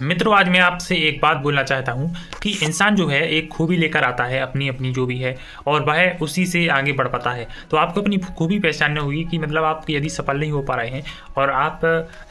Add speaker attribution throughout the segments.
Speaker 1: मित्रों, आज मैं आपसे एक बात बोलना चाहता हूँ कि इंसान जो है एक खूबी लेकर आता है अपनी अपनी जो भी है, और वह उसी से आगे बढ़ पाता है। तो आपको अपनी खूबी पहचाननी होगी कि मतलब आप यदि सफल नहीं हो पा रहे हैं और आप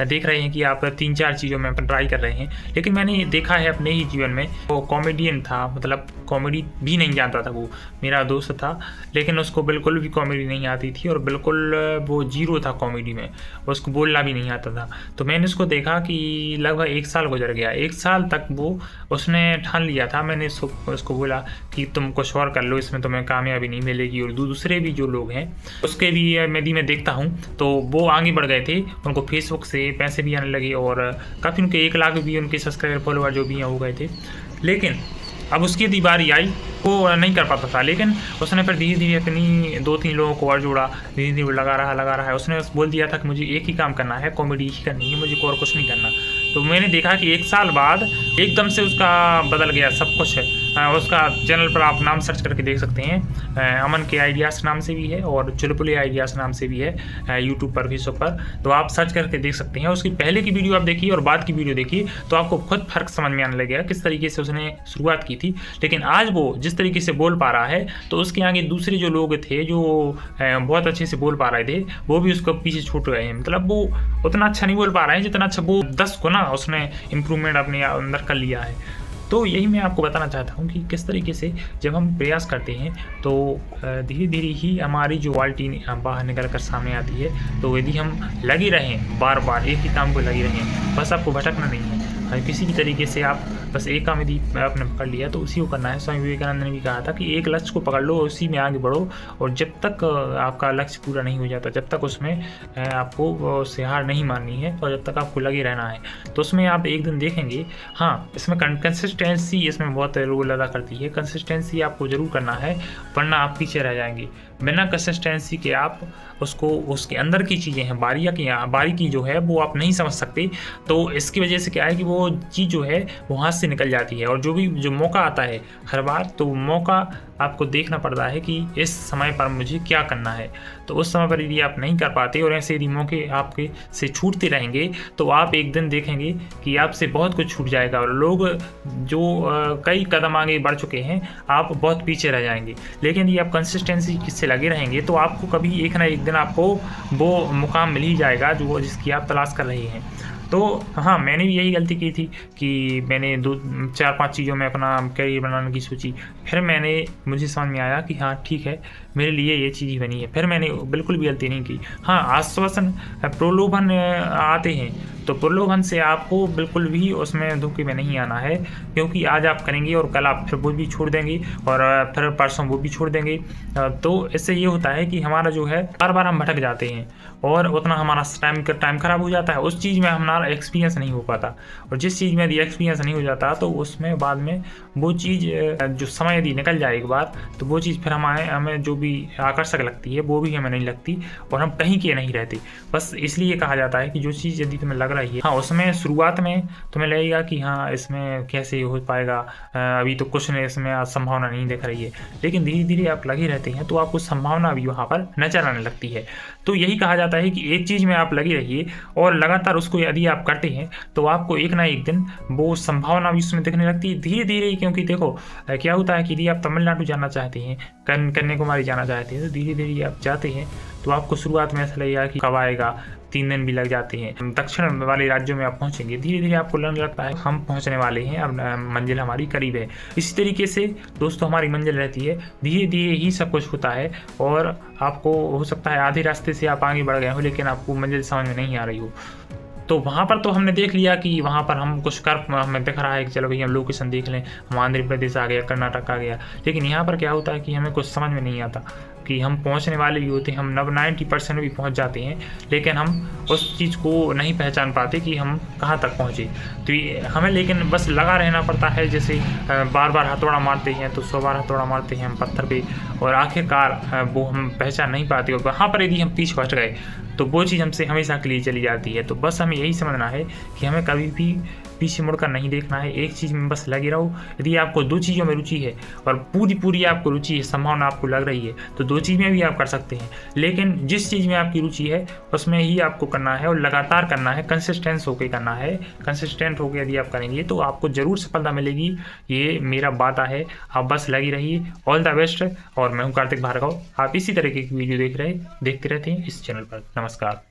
Speaker 1: देख रहे हैं कि आप 3-4 चीज़ों में ट्राई कर रहे हैं, लेकिन मैंने देखा है अपने ही जीवन में, वो कॉमेडियन था, मतलब कॉमेडी भी नहीं जानता था। वो मेरा दोस्त था, लेकिन उसको बिल्कुल भी कॉमेडी नहीं आती थी और बिल्कुल वो ज़ीरो था कॉमेडी में, उसको बोलना भी नहीं आता था। तो मैंने उसको देखा कि लगभग 1 साल गुजर गया। 1 साल तक वो उसने ठान लिया था। मैंने उसको बोला कि तुम कुछ और कर लो, इसमें तुम्हें कामयाबी नहीं मिलेगी। और दूसरे भी जो लोग हैं उसके भी यदि मैं देखता हूँ तो वो आगे बढ़ गए थे, उनको फेसबुक से पैसे भी आने लगे और काफ़ी उनके 1 लाख भी उनके सब्सक्राइबर फॉलोअर जो भी हैं हो गए थे। लेकिन अब उसकी यदि बारी आई, वो नहीं कर पाता था, लेकिन उसने फिर धीरे-धीरे अपनी 2-3 लोगों को और जोड़ा, धीरे-धीरे लगा रहा है। उसने बोल दिया था कि मुझे एक ही काम करना है, कॉमेडी ही करनी है, मुझे और कुछ नहीं करना। तो मैंने देखा कि 1 साल बाद एकदम से उसका बदल गया सब कुछ। उसका चैनल पर आप नाम सर्च करके देख सकते हैं, अमन के आइडियाज़ नाम से भी है और चुलबुले आइडियाज़ नाम से भी है, यूट्यूब पर, फेसबुक पर। तो आप सर्च करके देख सकते हैं। उसकी पहले की वीडियो आप देखिए और बाद की वीडियो देखिए, तो आपको खुद फ़र्क समझ में आने लगेगा किस तरीके से उसने शुरुआत की थी। लेकिन आज वो जिस तरीके से बोल पा रहा है, तो उसके आगे दूसरे जो लोग थे जो बहुत अच्छे से बोल पा रहे थे, वो भी उसको पीछे छूट गए हैं। मतलब वो उतना अच्छा नहीं बोल पा रहे हैं जितना अच्छा वो 10 गुना उसने इम्प्रूवमेंट अपने अंदर कर लिया है। तो यही मैं आपको बताना चाहता हूँ कि किस तरीके से जब हम प्रयास करते हैं तो धीरे-धीरे ही हमारी जो क्वालिटी बाहर निकल कर सामने आती है। तो यदि हम लगे रहें, बार-बार एक ही काम को लगे रहें, बस आपको भटकना नहीं है। किसी भी तरीके से आप बस एक काम यदि आपने पकड़ लिया तो उसी को करना है। स्वामी विवेकानंद ने भी कहा था कि एक लक्ष्य को पकड़ लो, उसी में आगे बढ़ो, और जब तक आपका लक्ष्य पूरा नहीं हो जाता, जब तक उसमें आपको उससे हार नहीं माननी है और जब तक आपको लगे रहना है, तो उसमें आप एक दिन देखेंगे। हाँ, इसमें कंसिस्टेंसी इसमें बहुत रोल अदा करती है। कंसिस्टेंसी आपको ज़रूर करना है, वरना आप पीछे रह जाएंगे। बिना कंसिस्टेंसी के आप उसको, उसके अंदर की चीज़ें हैं, बारीकी जो है वो आप नहीं समझ सकते। तो इसकी वजह से क्या है कि वो चीज़ जो है वो हाथ से निकल जाती है, और जो मौका आता है हर बार, तो मौका आपको देखना पड़ता है कि इस समय पर मुझे क्या करना है। तो उस समय पर यदि आप नहीं कर पाते और ऐसे यदि मौके आपके से छूटते रहेंगे, तो आप एक दिन देखेंगे कि आपसे बहुत कुछ छूट जाएगा और लोग जो कई कदम आगे बढ़ चुके हैं, आप बहुत पीछे रह जाएंगे। लेकिन यदि आप कंसिस्टेंसी से लगे रहेंगे तो आपको कभी एक ना एक दिन आपको वो मुकाम मिल ही जाएगा जो जिसकी आप तलाश कर रहे हैं। तो हाँ, मैंने भी यही गलती की थी कि मैंने 2-4-5 चीज़ों में अपना करियर बनाने की सोची। फिर मुझे समझ में आया कि हाँ ठीक है, मेरे लिए ये चीज़ ही बनी है। फिर मैंने बिल्कुल भी गलती नहीं की। हाँ, आश्वासन, प्रलोभन आते हैं, तो प्रलोभन से आपको बिल्कुल भी उसमें धोखे में नहीं आना है, क्योंकि आज आप करेंगे और कल आप फिर वो भी छोड़ देंगे और फिर परसों वो भी छोड़ देंगे। तो इससे ये होता है कि हमारा जो है बार-बार हम भटक जाते हैं और उतना हमारा टाइम खराब हो जाता है। उस चीज़ में हमारा एक्सपीरियंस नहीं हो पाता, और जिस चीज़ में यदि एक्सपीरियंस नहीं हो जाता तो उसमें बाद में वो चीज़ जो समय यदि निकल जाए एक बार, तो वो चीज़ फिर हमें जो भी आकर्षक लगती है वो भी हमें नहीं लगती और हम कहीं के नहीं रहते। बस इसलिए कहा जाता है कि जो चीज़ यदि तुम्हें लग रही है, हाँ, उसमें शुरुआत में तुम्हें लगेगा कि हाँ इसमें कैसे हो पाएगा, अभी तो कुछ नहीं, इसमें संभावना नहीं दिख रही है। लेकिन धीरे-धीरे आप लगे रहते हैं तो आपको संभावना भी वहाँ पर नज़र आने लगती है। तो यही कहा जाता है कि एक चीज़ में आप लगे रहिए और लगातार उसको यदि आप करते हैं तो आपको एक ना एक दिन वो संभावना भी उसमें दिखने लगती है धीरे-धीरे। क्योंकि देखो क्या होता है कि यदि आप तमिलनाडु जाना चाहते हैं, कन्याकुमारी जाना चाहते हैं, तो धीरे-धीरे आप जाते हैं तो आपको शुरुआत में ऐसा लगेगा कि कब आएगा, 3 दिन भी लग जाते हैं। दक्षिण वाले राज्यों में आप पहुँचेंगे, धीरे-धीरे आपको लगने लगता है हम पहुँचने वाले हैं, अब मंजिल हमारी करीब है। इसी तरीके से दोस्तों हमारी मंजिल रहती है, धीरे-धीरे ही सब कुछ होता है। और आपको हो सकता है आधे रास्ते से आप आगे बढ़ गए हो, लेकिन आपको मंजिल समझ में नहीं आ रही हो। तो वहाँ पर तो हमने देख लिया कि वहाँ पर हम कुछ हमें दिख रहा है कि चलो भई हम लोकेशन देख लें, हम आंध्र प्रदेश आ गया, कर्नाटक आ गया। लेकिन यहाँ पर क्या होता है कि हमें कुछ समझ में नहीं आता कि हम पहुँचने वाले भी होते हैं, हम 90% भी पहुँच जाते हैं, लेकिन हम उस चीज़ को नहीं पहचान पाते कि हम कहाँ तक पहुँचे। तो ये हमें लेकिन बस लगा रहना पड़ता है। जैसे बार-बार हथौड़ा मारते हैं तो 100 बार हथौड़ा मारते हैं हम पत्थर पे, और आखिरकार वो हम पहचान नहीं पाते। और वहाँ पर यदि हम पीछे हट गए तो वो चीज़ हमसे हमेशा के लिए चली जाती है। तो बस हमें यही समझना है कि हमें कभी भी पीछे मुड़कर नहीं देखना है, एक चीज़ में बस लगे रहो। यदि आपको 2 चीज़ों में रुचि है और पूरी आपको रुचि है, संभावना आपको लग रही है, तो 2 चीज़ में भी आप कर सकते हैं। लेकिन जिस चीज़ में आपकी रुचि है उसमें ही आपको करना है और लगातार करना है, कंसिस्टेंस होके करना है। कंसिस्टेंट होके यदि आप करेंगे तो आपको ज़रूर सफलता मिलेगी, ये मेरा वादा है। आप बस लगी रहिए। All the best. और मैं हूँ कार्तिक भार्गव। आप इसी तरह की वीडियो देखते रहते हैं इस चैनल पर। नमस्कार।